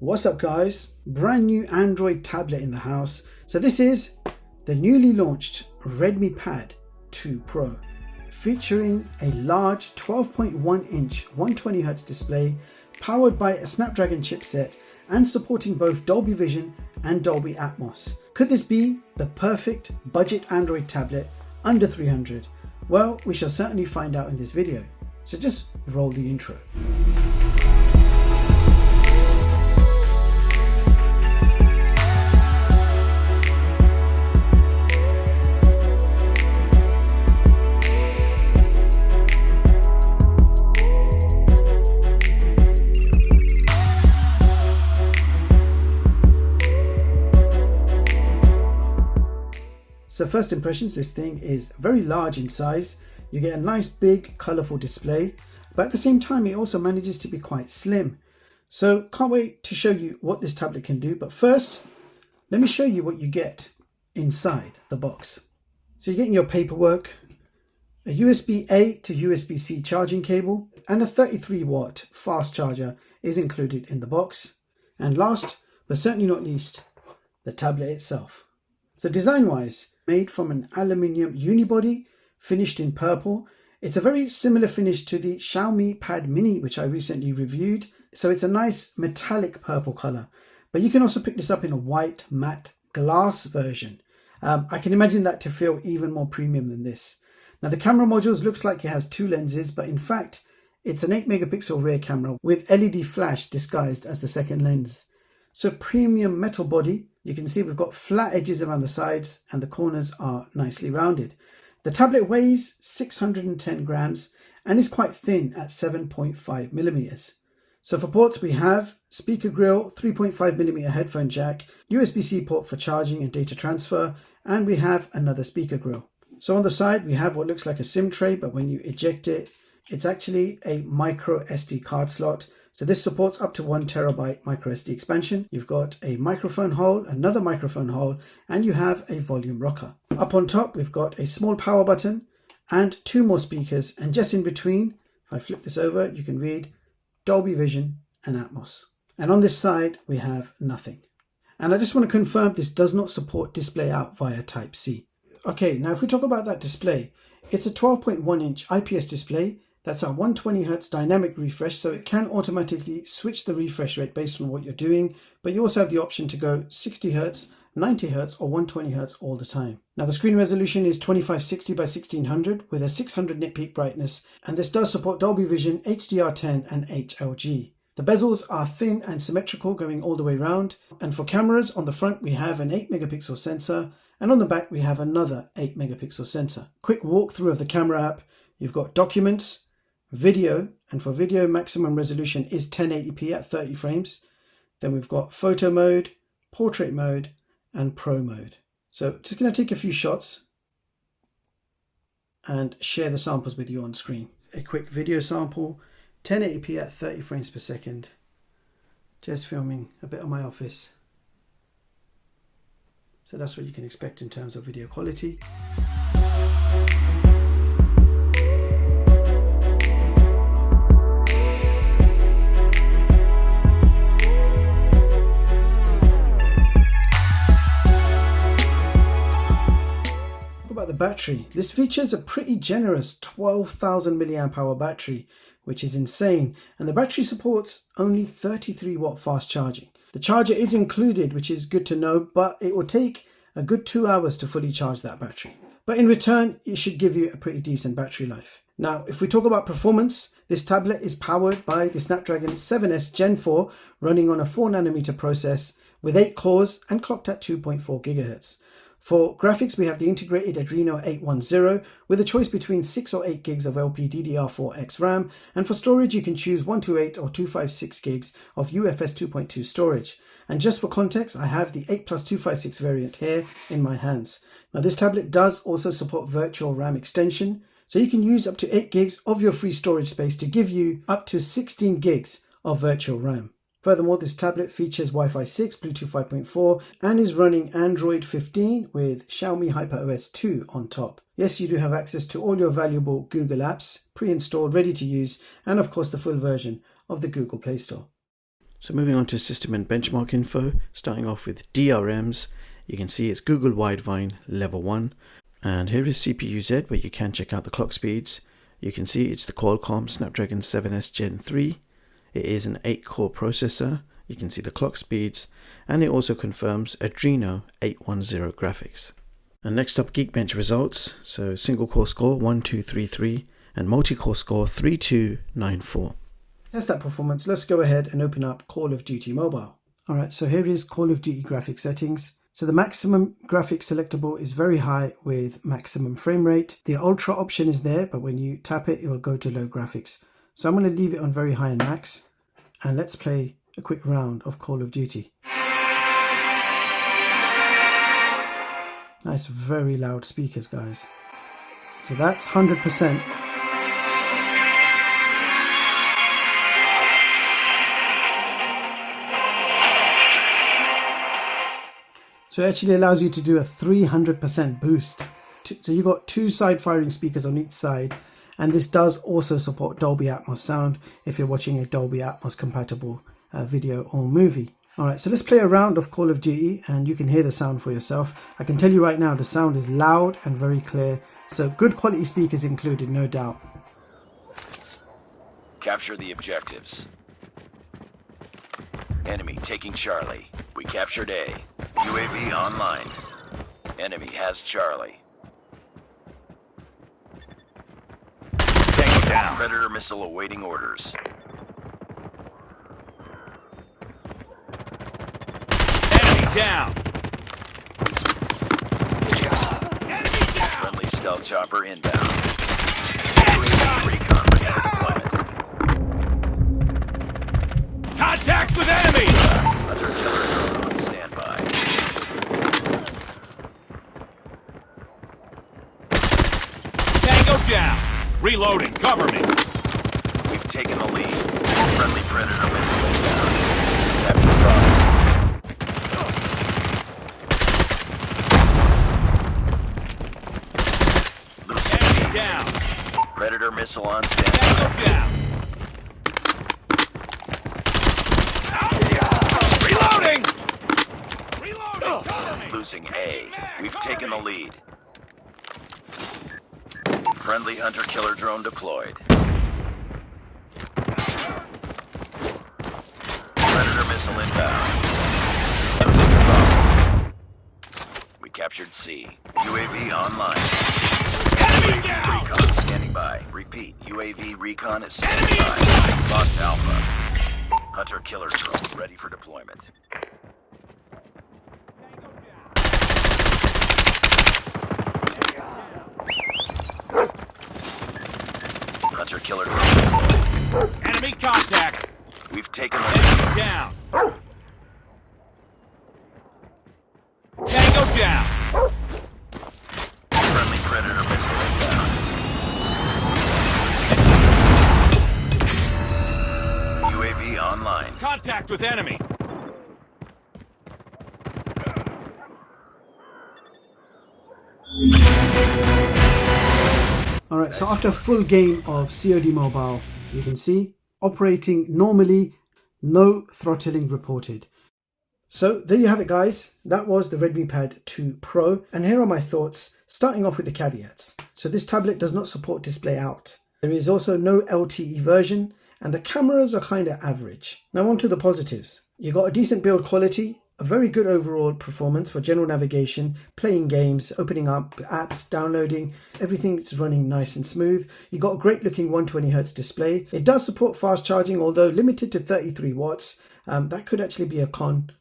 What's up guys, brand new Android tablet in the house. So this is the newly launched Redmi Pad 2 Pro, featuring a large 12.1 inch 120Hz display powered by a Snapdragon chipset and supporting both Dolby Vision and Dolby Atmos. Could this be the perfect budget Android tablet under 300? Well, we shall certainly find out in this video. So just roll the intro. So first impressions, this thing is very large in size. You get a nice big colorful display, but at the same time it also manages to be quite slim. So can't wait to show you what this tablet can do. But first, let me show you what you get inside the box. So you're getting your paperwork, a USB-A to USB-C charging cable, and a 33-watt fast charger is included in the box. And last but certainly not least, the tablet itself. So design-wise, made from an aluminium unibody finished in purple. It's a very similar finish to the Xiaomi Pad Mini, which I recently reviewed. So it's a nice metallic purple color, but you can also pick this up in a white matte glass version. I can imagine that to feel even more premium than this. Now the camera modules looks like it has two lenses, but in fact, it's an 8 megapixel rear camera with LED flash disguised as the second lens. So premium metal body. You can see we've got flat edges around the sides and the corners are nicely rounded. The tablet weighs 610 grams and is quite thin at 7.5 millimeters. So for ports, we have speaker grill, 3.5 millimeter headphone jack, USB-C port for charging and data transfer, and we have another speaker grill. So on the side, we have what looks like a SIM tray, but when you eject it, it's actually a micro SD card slot. So this supports up to 1 terabyte micro SD expansion. You've got a microphone hole, another microphone hole, and you have a volume rocker. Up on top, we've got a small power button and two more speakers. And just in between, if I flip this over, you can read Dolby Vision and Atmos. And on this side, we have nothing. And I just want to confirm this does not support display out via Type-C. Okay, now if we talk about that display, it's a 12.1 inch IPS display. That's a 120Hz dynamic refresh, so it can automatically switch the refresh rate based on what you're doing, but you also have the option to go 60Hz, 90Hz or 120Hz all the time. Now the screen resolution is 2560 by 1600 with a 600 nit peak brightness, and this does support Dolby Vision, HDR10 and HLG. The bezels are thin and symmetrical going all the way around, and for cameras, on the front we have an 8 megapixel sensor, and on the back we have another 8 megapixel sensor. Quick walkthrough of the camera app. You've got documents, video, and for video maximum resolution is 1080p at 30 frames. Then we've got photo mode, portrait mode, and pro mode. So just going to take a few shots and share the samples with you on screen. A quick video sample, 1080p at 30 frames per second. Just filming a bit of my office. So that's what you can expect in terms of video quality. The battery. This features a pretty generous 12,000 milliamp hour battery, which is insane, and the battery supports only 33 watt fast charging. The charger is included, which is good to know, but it will take a good 2 hours to fully charge that battery. But in return, it should give you a pretty decent battery life. Now, if we talk about performance, this tablet is powered by the Snapdragon 7S Gen 4 running on a 4nm process with 8 cores and clocked at 2.4 GHz. For graphics, we have the integrated Adreno 810 with a choice between 6 or 8 gigs of LPDDR4X RAM, and for storage you can choose 128 or 256 gigs of UFS 2.2 storage. And just for context, I have the 8+256 variant here in my hands. Now this tablet does also support virtual RAM extension, so you can use up to 8 gigs of your free storage space to give you up to 16 gigs of virtual RAM. Furthermore, this tablet features Wi-Fi 6, Bluetooth 5.4 and is running Android 15 with Xiaomi HyperOS 2 on top. Yes, you do have access to all your valuable Google apps, pre-installed, ready to use, and of course the full version of the Google Play Store. So moving on to system and benchmark info, starting off with DRMs, you can see it's Google Widevine level 1. And here is CPU Z, where you can check out the clock speeds. You can see it's the Qualcomm Snapdragon 7S Gen 3. It is an 8-core processor. You can see the clock speeds, and it also confirms Adreno 810 graphics. And next up, Geekbench results. So single core score 1233 and multi-core score 3294. Test that performance. Let's go ahead and open up Call of Duty Mobile. Alright, so here is Call of Duty graphics settings. So the maximum graphics selectable is very high with maximum frame rate. The ultra option is there, but when you tap it, it will go to low graphics. So I'm going to leave it on very high and max. And let's play a quick round of Call of Duty. Nice, very loud speakers, guys. So that's 100%. So it actually allows you to do a 300% boost. So you've got 2 side firing speakers on each side, and this does also support Dolby Atmos sound if you're watching a Dolby Atmos compatible video or movie. Alright, so let's play a round of Call of Duty and you can hear the sound for yourself. I can tell you right now, the sound is loud and very clear, so good quality speakers included, no doubt. Capture the objectives. Enemy taking Charlie. We captured A. UAV online. Enemy has Charlie. Tango down. Predator missile awaiting orders. Enemy down. Enemy down. Friendly stealth chopper inbound. UAV recon ready for deployment. Contact with enemy! Hunter killer drone on standby. Tango down! Reloading, cover me! We've taken the lead. Friendly Predator missile inbound. Capture Bravo. Losing enemy down. Predator missile on standby. Tango down! Reloading! Losing A. We've taken the lead. Friendly hunter killer drone deployed. Predator missile inbound. Losing the Bravo. We captured C. UAV online. UAV recon standing by. Repeat. UAV recon is standing by. Lost Alpha. Hunter killer drone ready for deployment. Hunter killer drone deployed. Enemy contact. We've taken the lead. Down. Tango down. Friendly Predator missile inbound. UAV online. Contact with enemy. Alright, so after a full game of COD Mobile, you can see operating normally, no throttling reported. So there you have it, guys. That was the Redmi Pad 2 Pro, and here are my thoughts, starting off with the caveats. So this tablet does not support display out. There is also no LTE version, and the cameras are kind of average. Now on to the positives. You got a decent build quality, a very good overall performance for general navigation, playing games, opening up apps, downloading, everything's running nice and smooth. You got a great looking 120Hz display. It does support fast charging, although limited to 33 watts. That could actually be a con,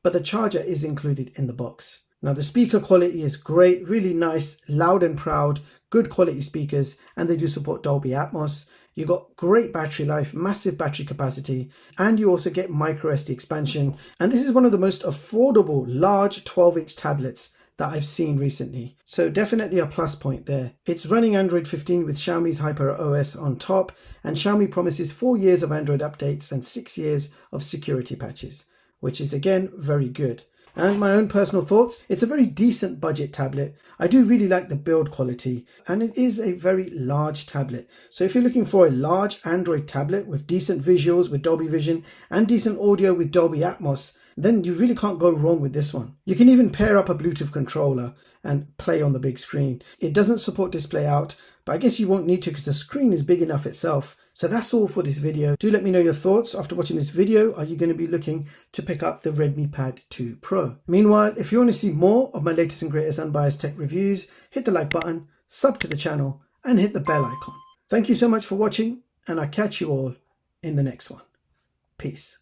but the charger is included in the box. Now the speaker quality is great, really nice, loud and proud, good quality speakers, and they do support Dolby Atmos. You got great battery life, massive battery capacity, and you also get micro SD expansion. And this is one of the most affordable large 12-inch tablets that I've seen recently. So definitely a plus point there. It's running Android 15 with Xiaomi's Hyper OS on top, and Xiaomi promises 4 years of Android updates and 6 years of security patches, which is again very good. And my own personal thoughts, it's a very decent budget tablet. I do really like the build quality, and it is a very large tablet. So if you're looking for a large Android tablet with decent visuals with Dolby Vision and decent audio with Dolby Atmos, then you really can't go wrong with this one. You can even pair up a Bluetooth controller and play on the big screen. It doesn't support display out, but I guess you won't need to because the screen is big enough itself. So that's all for this video. Do let me know your thoughts after watching this video. Are you going to be looking to pick up the Redmi Pad 2 Pro? Meanwhile, if you want to see more of my latest and greatest unbiased tech reviews, hit the like button, sub to the channel, and hit the bell icon. Thank you so much for watching, and I'll catch you all in the next one. Peace.